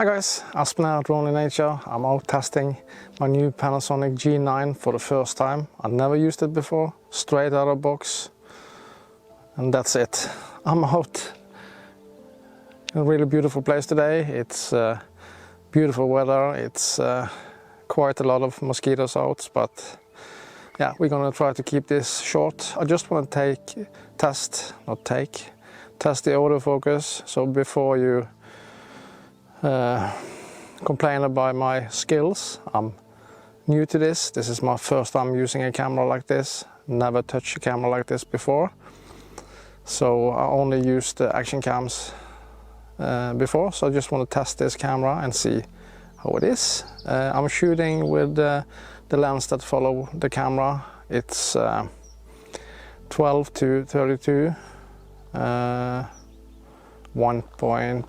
Hi guys, Aspen here at Drone in Nature. I'm out testing my new Panasonic G9 for the first time. I've never used it before, straight out of the box. And that's it. I'm out in a really beautiful place today. It's beautiful weather. It's quite a lot of mosquitoes out, but yeah, we're gonna try to keep this short. I just want to test the autofocus. So before you complain about my skills, I'm new to this. This is my first time using a camera like this. Never touched a camera like this before. So I only used the action cams before. So I just want to test this camera and see how it is. I'm shooting with the lens that follow the camera. It's 12 to 32, 1.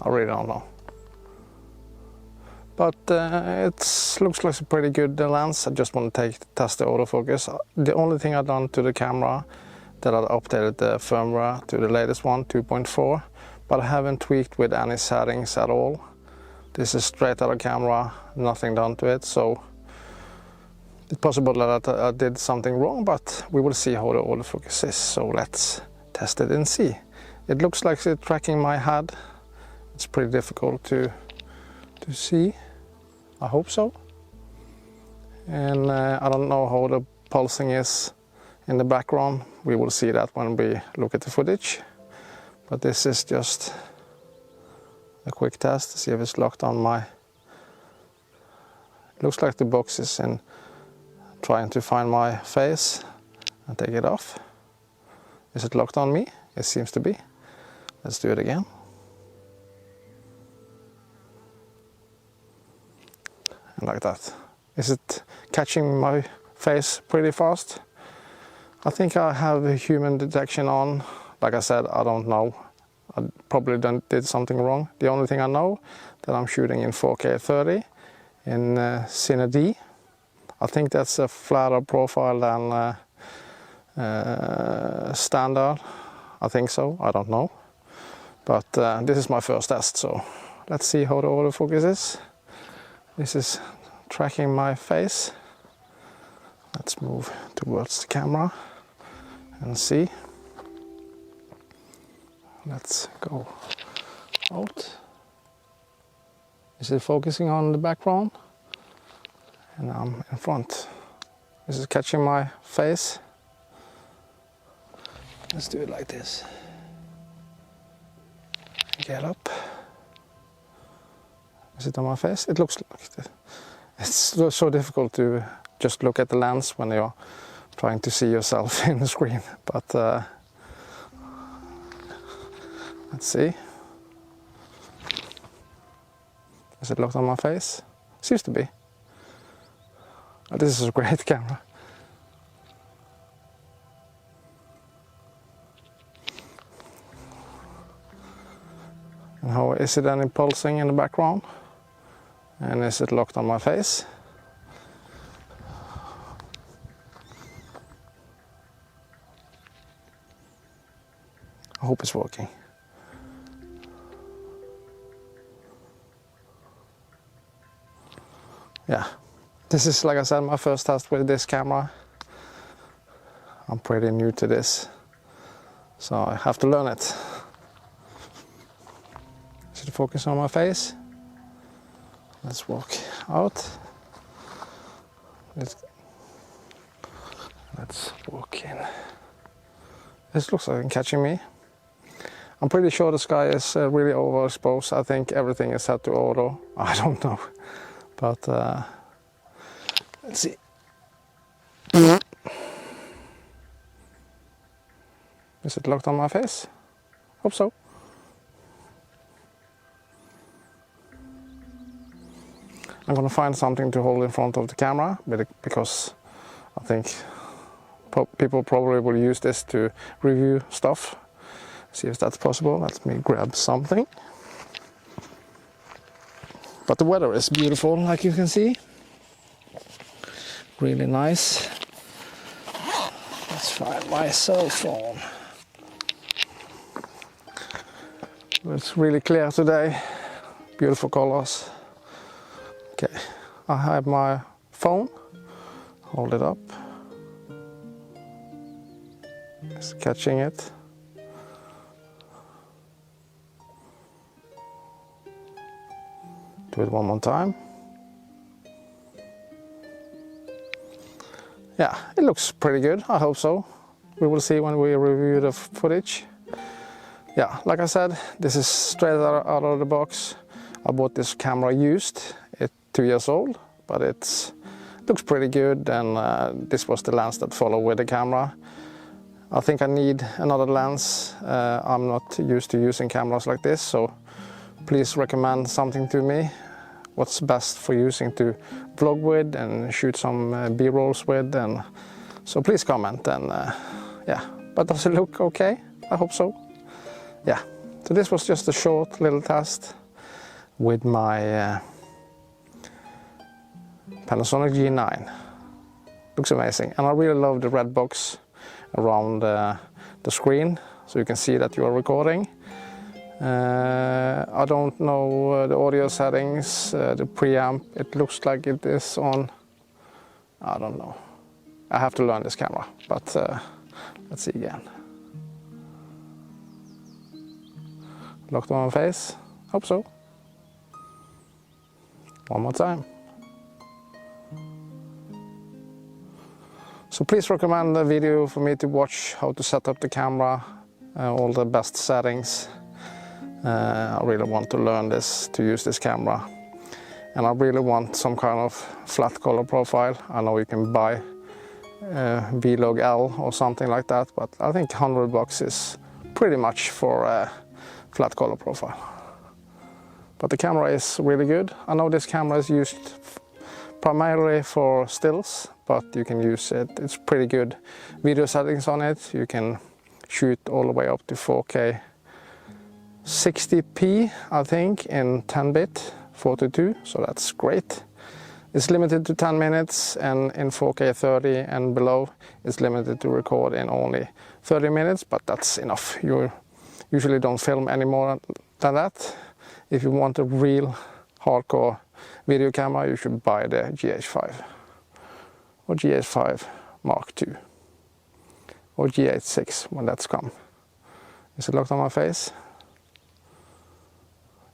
I really don't know, but it looks like a pretty good lens. I just want to test the autofocus. The only thing I've done to the camera that I updated the firmware to the latest one, 2.4, but I haven't tweaked with any settings at all. This is straight out of camera, nothing done to it, so it's possible that I did something wrong, but we will see how the autofocus is. So let's test it and see. It looks like it's tracking my head. It's pretty difficult to see. I hope so. And I don't know how the pulsing is in the background. We will see that when we look at the footage. But this is just a quick test to see if it's locked on my... It looks like the box is in trying to find my face and take it off. Is it locked on me? It seems to be. Let's do it again. Like that. Is it catching my face pretty fast? I think I have a human detection on. Like I said, I don't know. I probably did something wrong. The only thing I know that I'm shooting in 4K 30 in Cine D. I think that's a flatter profile than standard. I think so. I don't know. But this is my first test, so let's see how the autofocus is. This is tracking my face. Let's move towards the camera and see. Let's go out. Is it focusing on the background? And I'm in front. Is it catching my face? Let's do it like this. Get up. Is it on my face? It looks like it. It's so difficult to just look at the lens when you're trying to see yourself in the screen. But let's see. Is it locked on my face? Seems to be. Oh, this is a great camera. And how is it any pulsing in the background? And is it locked on my face? I hope it's working. Yeah, this is, like I said, my first test with this camera. I'm pretty new to this, so I have to learn it. Is it focusing on my face? Let's walk out. Let's walk in. This looks like it's catching me. I'm pretty sure the sky is really overexposed. I think everything is set to auto. I don't know, but let's see. Is it locked on my face? Hope so. I'm gonna find something to hold in front of the camera because I think people probably will use this to review stuff. See if that's possible. Let me grab something. But the weather is beautiful, like you can see. Really nice. Let's find my cell phone. It's really clear today, beautiful colors. Okay, I have my phone, hold it up, it's catching it. Do it one more time. Yeah, it looks pretty good, I hope so. We will see when we review the footage. Yeah, like I said, this is straight out of the box. I bought this camera used. It's 2 years old, but it looks pretty good, and this was the lens that followed with the camera. I think I need another lens. I'm not used to using cameras like this, so please recommend something to me. What's best for using to vlog with and shoot some B-rolls with, and so please comment. And yeah, but does it look okay? I hope so. Yeah, so this was just a short little test with my Panasonic G9. Looks amazing, and I really love the red box around the screen, so you can see that you are recording. I don't know the audio settings, the preamp. It looks like it is on, I don't know. I have to learn this camera, but let's see again. Locked on my face, hope so. One more time. So please recommend a video for me to watch how to set up the camera, all the best settings. I really want to learn this, to use this camera. And I really want some kind of flat color profile. I know you can buy V-Log L or something like that, but I think $100 is pretty much for a flat color profile. But the camera is really good. I know this camera is used primarily for stills, but you can use it. It's pretty good video settings on it. You can shoot all the way up to 4K 60p, I think, in 10-bit 4:2, so that's great. It's limited to 10 minutes, and in 4K 30 and below, it's limited to record in only 30 minutes, but that's enough. You usually don't film any more than that. If you want a real hardcore video camera, you should buy the GH5 or GH5 Mark II or GH6 when that's come. Is it locked on my face?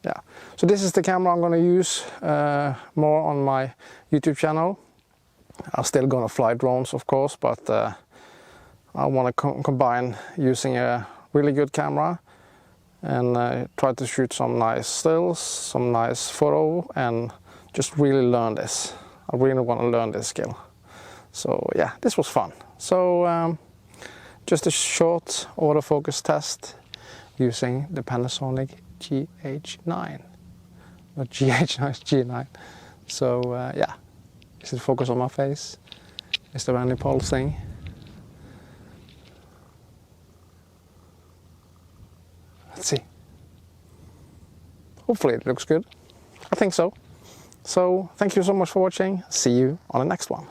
Yeah, so this is the camera I'm going to use more on my YouTube channel. I'm still going to fly drones, of course, but I want to combine using a really good camera and try to shoot some nice stills, some nice photo, and just really learn this. I really want to learn this skill. So yeah, this was fun. So just a short autofocus test using the Panasonic GH9, not GH9, G9. So yeah, is it focus on my face? Is there any pulsing? Let's see. Hopefully it looks good. I think so. So thank you so much for watching. See you on the next one.